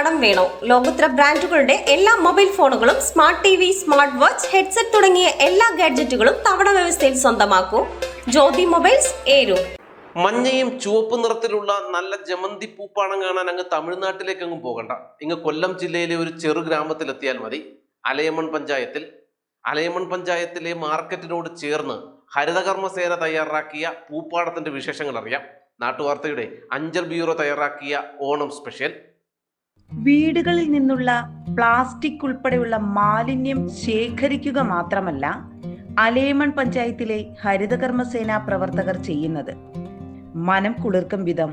കടം വേണോ? ലോകോത്തര ബ്രാൻഡുകളുടെ എല്ലാ മൊബൈൽ ഫോണുകളും smart T V, smart watch, headset തുടങ്ങിയ എല്ലാ ഗാഡ്ജറ്റുകളും തവണ വ്യവസ്ഥയിൽ സ്വന്തമാക്കൂ. ജ്യോതി മൊബൈൽസ്, ഏരൂർ. മഞ്ഞയും ചുവപ്പ് നിറത്തിലുള്ള നല്ല ജമന്തി പൂപ്പാടം കാണാൻ അങ്ങ് തമിഴ്നാട്ടിലേക്ക് അങ്ങ് പോകണ്ട. ഇങ്ങ് കൊല്ലം ജില്ലയിലെ ഒരു ചെറു ഗ്രാമത്തിലെത്തിയാൽ മതി. അലയമൺ പഞ്ചായത്തിലെ മാർക്കറ്റിനോട് ചേർന്ന് ഹരിതകർമ്മസേന തയ്യാറാക്കിയ പൂപ്പാടത്തിന്റെ വിശേഷങ്ങൾ അറിയാം. നാട്ടുവാർത്തയുടെ അഞ്ചൽ ബ്യൂറോ തയ്യാറാക്കിയ ഓണം സ്പെഷ്യൽ. വീടുകളിൽ നിന്നുള്ള പ്ലാസ്റ്റിക് ഉൾപ്പെടെയുള്ള മാലിന്യം ശേഖരിക്കുക മാത്രമല്ല അലയമൺ പഞ്ചായത്തിലെ ഹരിതകർമ്മസേന പ്രവർത്തകർ ചെയ്യുന്നത്. മനം കുളിർക്കും വിധം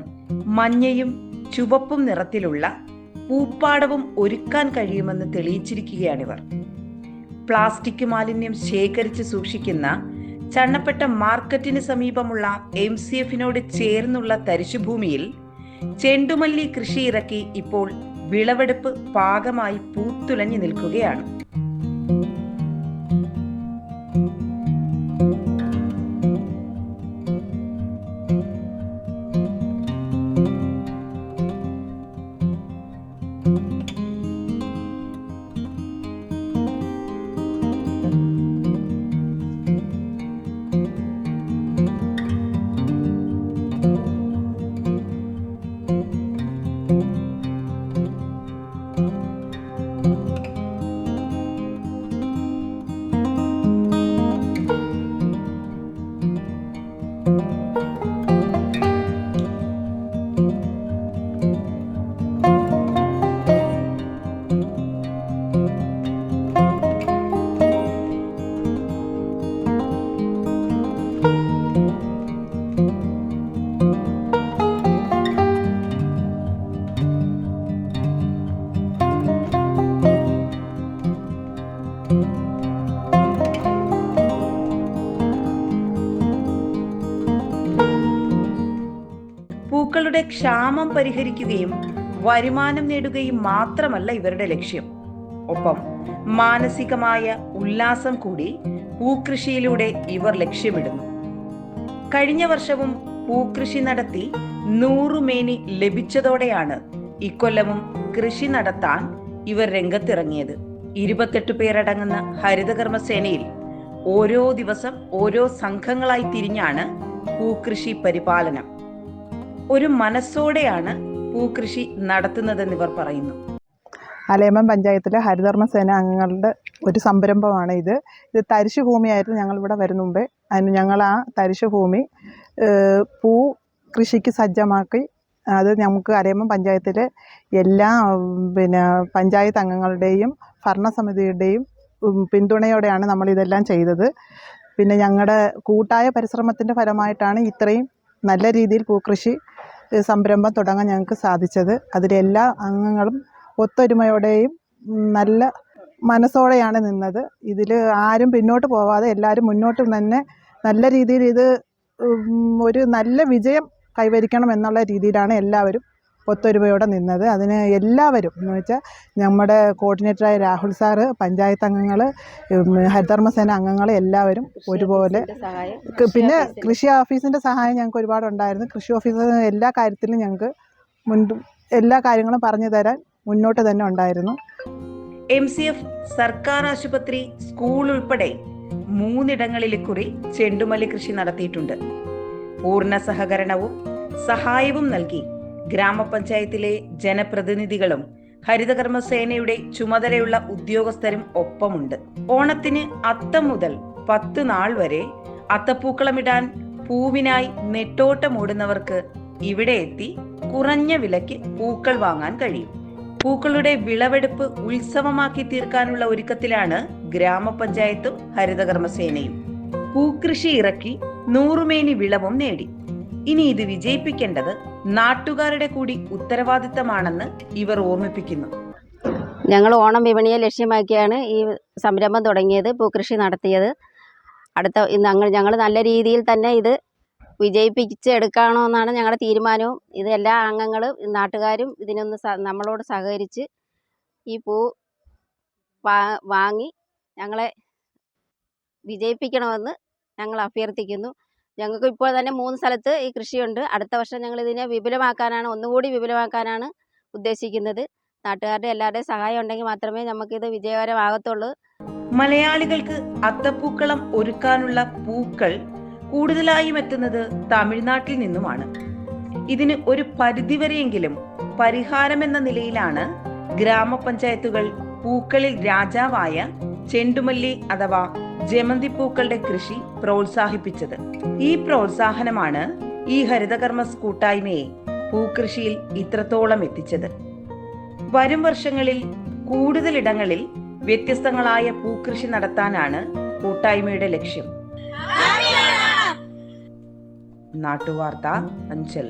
മഞ്ഞയും ചുവപ്പും നിറത്തിലുള്ള പൂപ്പാടവും ഒരുക്കാൻ കഴിയുമെന്ന് തെളിയിച്ചിരിക്കുകയാണിവർ. പ്ലാസ്റ്റിക് മാലിന്യം ശേഖരിച്ച് സൂക്ഷിക്കുന്ന ചണ്ണപ്പെട്ട മാർക്കറ്റിന് സമീപമുള്ള MCFനോട് ചേർന്നുള്ള തരിശുഭൂമിയിൽ ചെണ്ടുമല്ലി കൃഷി ഇറക്കി ഇപ്പോൾ വിളവെടുപ്പ് പാകമായി പൂത്തുലഞ്ഞു നിൽക്കുകയാണ്. പൂക്കളുടെ ക്ഷാമം പരിഹരിക്കുകയും വരുമാനം നേടുകയും മാത്രമല്ല ഇവരുടെ ലക്ഷ്യം. ഒപ്പം മാനസികമായ ഉല്ലാസം കൂടി പൂക്കൃഷിയിലൂടെ ഇവർ ലക്ഷ്യമിടുന്നു. കഴിഞ്ഞ വർഷവും പൂക്കൃഷി നടത്തി 100 മേനി ലഭിച്ചതോടെയാണ് ഇക്കൊല്ലവും കൃഷി നടത്താൻ ഇവർ രംഗത്തിറങ്ങിയത്. 28 പേരടങ്ങുന്ന ഹരിതകർമ്മസേനയിൽ ഓരോ ദിവസം ഓരോ സംഘങ്ങളായി തിരിഞ്ഞാണ് പൂക്കൃഷി പരിപാലനം. ഒരു മനസ്സോടെയാണ് പൂക്കൃഷി നടത്തുന്നതെന്ന് ഇവർ പറയുന്നു. അലയമൺ പഞ്ചായത്തിലെ ഹരിതകർമ്മസേന അംഗങ്ങളുടെ ഒരു സംരംഭമാണ് ഇത്. തരിശു ഭൂമിയായിരുന്നു ഞങ്ങളിവിടെ വരുന്ന മുമ്പേ. അതിന് ഞങ്ങൾ ആ തരിശു ഭൂമി പൂ കൃഷിക്ക് സജ്ജമാക്കി അത് നമുക്ക് അലയമൺ പഞ്ചായത്തിലെ എല്ലാ പഞ്ചായത്ത് അംഗങ്ങളുടെയും ഭരണസമിതിയുടെയും പിന്തുണയോടെയാണ് നമ്മളിതെല്ലാം ചെയ്തത്. പിന്നെ ഞങ്ങളുടെ കൂട്ടായ പരിശ്രമത്തിൻ്റെ ഫലമായിട്ടാണ് ഇത്രയും നല്ല രീതിയിൽ പൂക്കൃഷി സംരംഭം തുടങ്ങാൻ ഞങ്ങൾക്ക് സാധിച്ചത്. അതിലെല്ലാ അംഗങ്ങളും ഒത്തൊരുമയോടെയും നല്ല മനസ്സോടെയാണ് നിന്നത്. ഇതിൽ ആരും പിന്നോട്ട് പോവാതെ എല്ലാവരും മുന്നോട്ട് തന്നെ നല്ല രീതിയിൽ ഇത് ഒരു നല്ല വിജയം കൈവരിക്കണം എന്നുള്ള രീതിയിലാണ് എല്ലാവരും ഒത്തൊരുമയോടെ നിന്നത്. അതിന് എല്ലാവരും എന്ന് വെച്ചാൽ നമ്മുടെ കോർഡിനേറ്ററായ രാഹുൽ സാറ്, പഞ്ചായത്ത് അംഗങ്ങൾ, ഹരിതകർമ്മസേന അംഗങ്ങൾ എല്ലാവരും ഒരുപോലെ. പിന്നെ കൃഷി ഓഫീസിൻ്റെ സഹായം ഞങ്ങൾക്ക് ഒരുപാടുണ്ടായിരുന്നു. കൃഷി ഓഫീസർ എല്ലാ കാര്യത്തിലും ഞങ്ങൾക്ക് എല്ലാ കാര്യങ്ങളും പറഞ്ഞു തരാൻ മുന്നോട്ട് തന്നെ ഉണ്ടായിരുന്നു. MCF സർക്കാർ ആശുപത്രി, സ്കൂൾ ഉൾപ്പെടെ 3 ഇടങ്ങളിൽ കുറി ചെണ്ടുമല്ലി കൃഷി നടത്തിയിട്ടുണ്ട്. പൂർണ്ണ സഹകരണവും സഹായവും നൽകി ഗ്രാമപഞ്ചായത്തിലെ ജനപ്രതിനിധികളും ഹരിതകർമ്മസേനയുടെ ചുമതലയുള്ള ഉദ്യോഗസ്ഥരും ഒപ്പമുണ്ട്. ഓണത്തിന് അത്തം മുതൽ 10 നാൾ വരെ അത്തപ്പൂക്കളമിടാൻ പൂവിനായി നെട്ടോട്ടമോടുന്നവർക്ക് ഇവിടെ എത്തി കുറഞ്ഞ വിലയ്ക്ക് പൂക്കൾ വാങ്ങാൻ കഴിയും. പൂക്കളുടെ വിളവെടുപ്പ് ഉത്സവമാക്കി തീർക്കാനുള്ള ഒരുക്കത്തിലാണ് ഗ്രാമപഞ്ചായത്തും ഹരിതകർമ്മസേനയും. പൂക്കൃഷി ഇറക്കി 100 മേനി വിളവും നേടി. ഇനി ഇത് വിജയിപ്പിക്കേണ്ടത് നാട്ടുകാരുടെ കൂടി ഉത്തരവാദിത്തമാണെന്ന് ഇവർ ഓർമ്മിപ്പിക്കുന്നു. ഞങ്ങൾ ഓണം വിപണിയെ ലക്ഷ്യമാക്കിയാണ് ഈ സംരംഭം തുടങ്ങിയത്, പൂക്കൃഷി നടത്തിയത്. ഞങ്ങൾ നല്ല രീതിയിൽ തന്നെ ഇത് വിജയിപ്പിച്ചെടുക്കണമെന്നാണ് ഞങ്ങളുടെ തീരുമാനവും. ഇത് എല്ലാ അംഗങ്ങളും നാട്ടുകാരും ഇതിനൊന്ന് നമ്മളോട് സഹകരിച്ച് ഈ പൂ വാങ്ങി ഞങ്ങളെ വിജയിപ്പിക്കണമെന്ന് ഞങ്ങൾ അഭ്യർത്ഥിക്കുന്നു. ഞങ്ങൾക്ക് ഇപ്പോൾ തന്നെ 3 സ്ഥലത്ത് ഈ കൃഷിയുണ്ട്. അടുത്ത വർഷം ഞങ്ങൾ ഇതിനെ ഒന്നുകൂടി വിപുലമാക്കാനാണ് ഉദ്ദേശിക്കുന്നത്. നാട്ടുകാരുടെ എല്ലാവരുടെയും സഹായം ഉണ്ടെങ്കിൽ മാത്രമേ നമുക്കിത് വിജയകരമാകത്തുള്ളൂ. മലയാളികൾക്ക് അത്തപ്പൂക്കളം ഒരുക്കാനുള്ള പൂക്കൾ കൂടുതലായും എത്തുന്നത് തമിഴ്നാട്ടിൽ നിന്നുമാണ്. ഇതിന് ഒരു പരിധിവരെയെങ്കിലും പരിഹാരമെന്ന നിലയിലാണ് ഗ്രാമപഞ്ചായത്തുകൾ പൂക്കളിൽ രാജാവായ ചെണ്ടുമല്ലി അഥവാ ജമന്തി പൂക്കളുടെ കൃഷി പ്രോത്സാഹിപ്പിച്ചത്. ഈ പ്രോത്സാഹനമാണ് ഈ ഹരിതകർമ്മ കൂട്ടായ്മയെ പൂക്കൃഷിയിൽ ഇത്രത്തോളം എത്തിച്ചത്. വരും വർഷങ്ങളിൽ കൂടുതലിടങ്ങളിൽ വ്യത്യസ്തങ്ങളായ പൂക്കൃഷി നടത്താനാണ് കൂട്ടായ്മയുടെ ലക്ഷ്യം. നാട്ടുവാർത്ത അഞ്ചൽ.